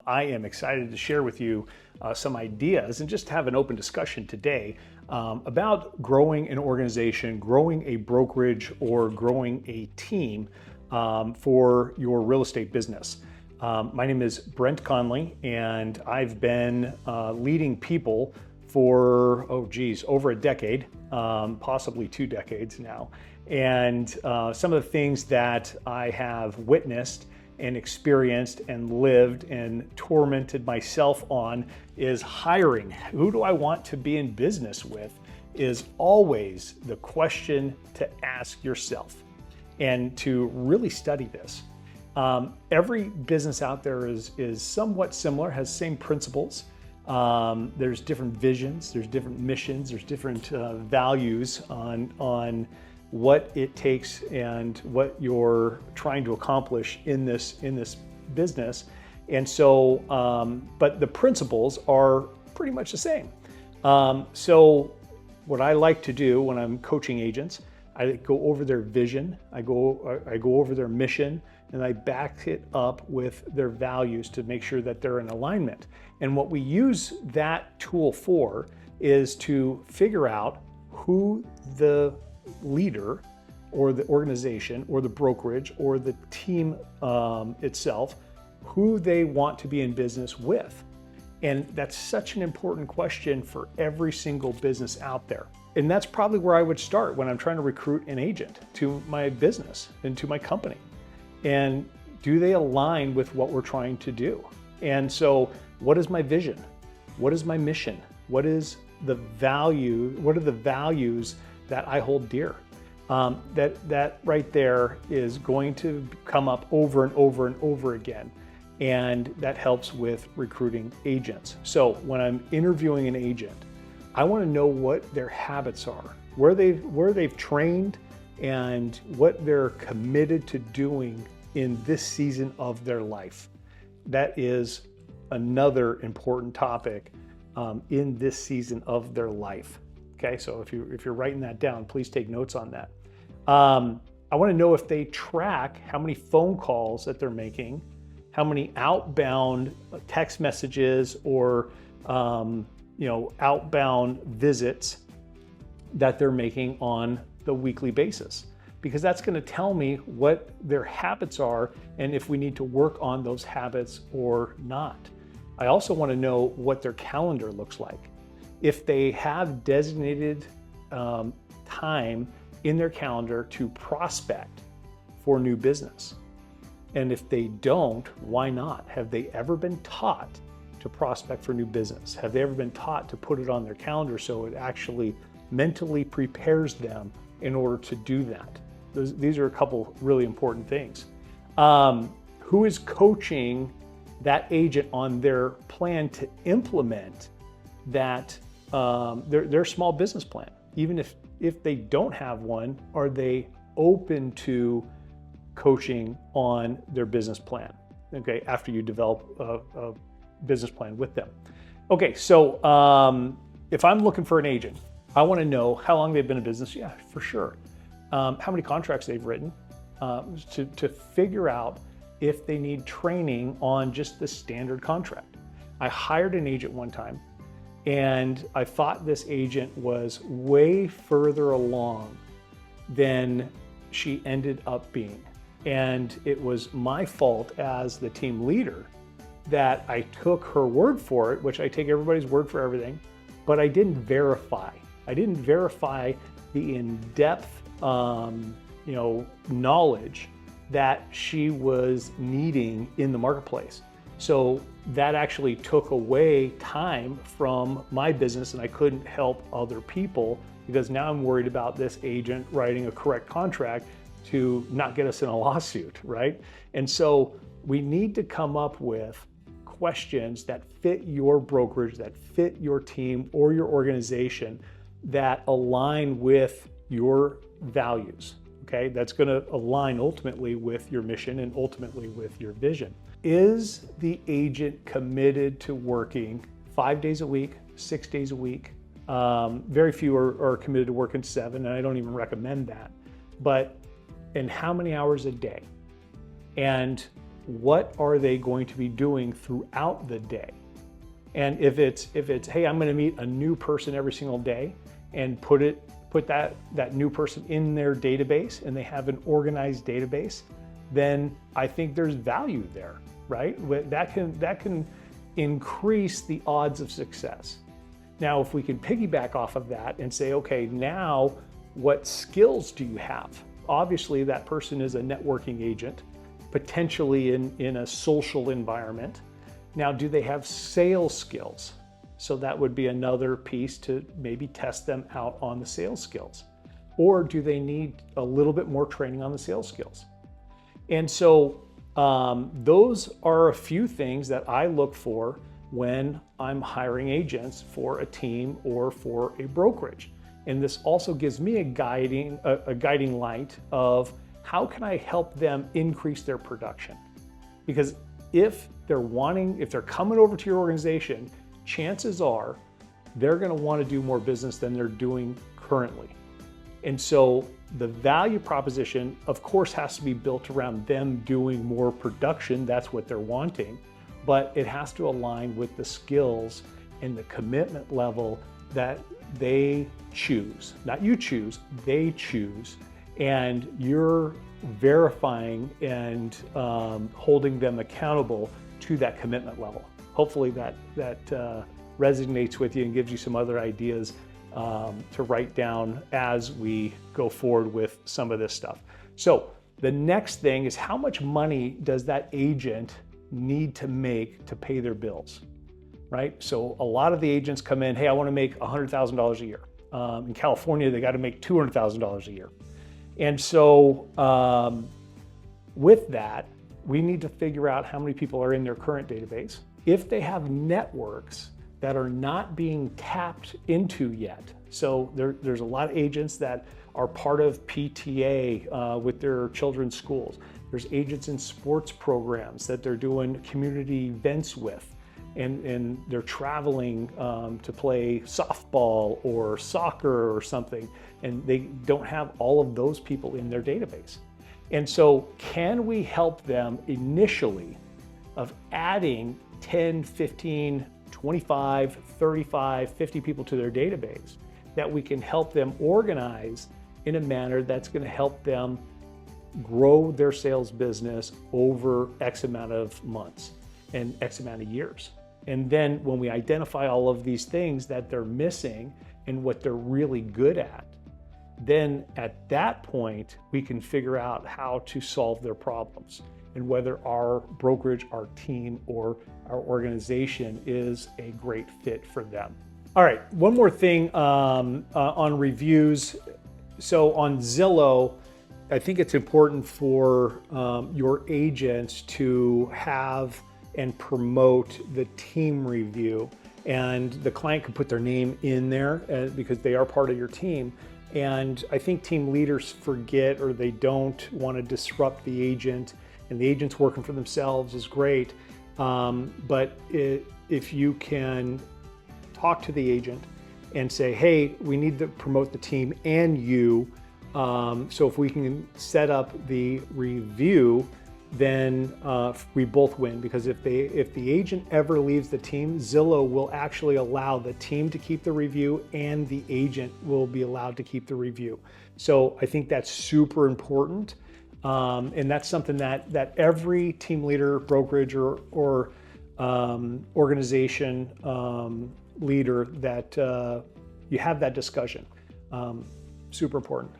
I am excited to share with you some ideas and just have an open discussion today about growing an organization, growing a brokerage, or growing a team for your real estate business. My name is Brent Conley, and I've been leading people for, over a decade, possibly 2 decades now. And some of the things that I have witnessed and experienced and lived and tormented myself on is hiring. Who do I want to be in business with is always the question to ask yourself and to really study this. Every business out there is somewhat similar, has same principles. There's different visions, there's different missions, there's different values on what it takes and what you're trying to accomplish in this business. And so, but the principles are pretty much the same. So what I like to do when I'm coaching agents, I go over their vision, I go over their mission, and I back it up with their values to make sure that they're in alignment. And what we use that tool for is to figure out who the leader or the organization or the brokerage or the team itself, who they want to be in business with. And that's such an important question for every single business out there. And that's probably where I would start when I'm trying to recruit an agent to my business and to my company. And do they align with what we're trying to do? And so what is my vision? What is my mission? What is the value? What are the values that I hold dear? That right there is going to come up over and over and over again. And that helps with recruiting agents. So when I'm interviewing an agent, I want to know what their habits are, where they've trained, and what they're committed to doing in this season of their life. That is another important topic in this season of their life. Okay, so if you're writing that down, please take notes on that. I want to know if they track how many phone calls that they're making, how many outbound text messages or outbound visits that they're making on the weekly basis, because that's going to tell me what their habits are and if we need to work on those habits or not. I also want to know what their calendar looks like. If they have designated time in their calendar to prospect for new business. And if they don't, why not? Have they ever been taught to prospect for new business? Have they ever been taught to put it on their calendar so it actually mentally prepares them in order to do that? These are a couple really important things. Who is coaching that agent on their plan to implement that their small business plan? Even if they don't have one, are they open to coaching on their business plan? Okay, after you develop a business plan with them. Okay, so if I'm looking for an agent, I want to know how long they've been in business. Yeah, for sure. How many contracts they've written, to figure out if they need training on just the standard contract. I hired an agent one time, and I thought this agent was way further along than she ended up being. And it was my fault as the team leader that I took her word for it, which I take everybody's word for everything, but I didn't verify. I didn't verify the in-depth knowledge that she was needing in the marketplace. So that actually took away time from my business, and I couldn't help other people because now I'm worried about this agent writing a correct contract to not get us in a lawsuit, right? And so we need to come up with questions that fit your brokerage, that fit your team or your organization, that align with your values, okay? That's gonna align ultimately with your mission and ultimately with your vision. Is the agent committed to working 5 days a week, 6 days a week? Very few are committed to working 7, and I don't even recommend that. But, and how many hours a day? And what are they going to be doing throughout the day? And if it's, hey, I'm going to meet a new person every single day and put that new person in their database and they have an organized database, then I think there's value there, right? That can increase the odds of success. Now, if we can piggyback off of that and say, okay, now what skills do you have? Obviously, that person is a networking agent, potentially in a social environment. Now, do they have sales skills? So that would be another piece to maybe test them out on the sales skills. Or do they need a little bit more training on the sales skills? And so those are a few things that I look for when I'm hiring agents for a team or for a brokerage. And this also gives me a guiding light of how can I help them increase their production? Because if they're coming over to your organization, chances are they're going to want to do more business than they're doing currently. And so the value proposition, of course, has to be built around them doing more production. That's what they're wanting, but it has to align with the skills and the commitment level that they choose. Not you choose, they choose. And you're verifying and holding them accountable to that commitment level. Hopefully that resonates with you and gives you some other ideas to write down as we go forward with some of this stuff. So the next thing is, how much money does that agent need to make to pay their bills, right? So a lot of the agents come in, hey, I want to make $100,000 a year. In California, they got to make $200,000 a year. And so with that, we need to figure out how many people are in their current database. If they have networks that are not being tapped into yet. So there's a lot of agents that are part of PTA with their children's schools. There's agents in sports programs that they're doing community events with, and they're traveling to play softball or soccer or something, and they don't have all of those people in their database. And so can we help them initially of adding 10, 15, 25, 35, 50 people to their database, that we can help them organize in a manner that's going to help them grow their sales business over X amount of months and X amount of years. And then when we identify all of these things that they're missing and what they're really good at, then at that point, we can figure out how to solve their problems and whether our brokerage, our team, or our organization is a great fit for them. All right, one more thing on reviews. So on Zillow, I think it's important for your agents to have and promote the team review. And the client can put their name in there because they are part of your team. And I think team leaders forget, or they don't want to disrupt the agent, and the agent's working for themselves is great. But if you can talk to the agent and say, hey, we need to promote the team and you. So if we can set up the review, then we both win, because if the agent ever leaves the team, Zillow will actually allow the team to keep the review and the agent will be allowed to keep the review. So I think that's super important. And that's something that every team leader, brokerage, or organization leader, that you have that discussion. Super important.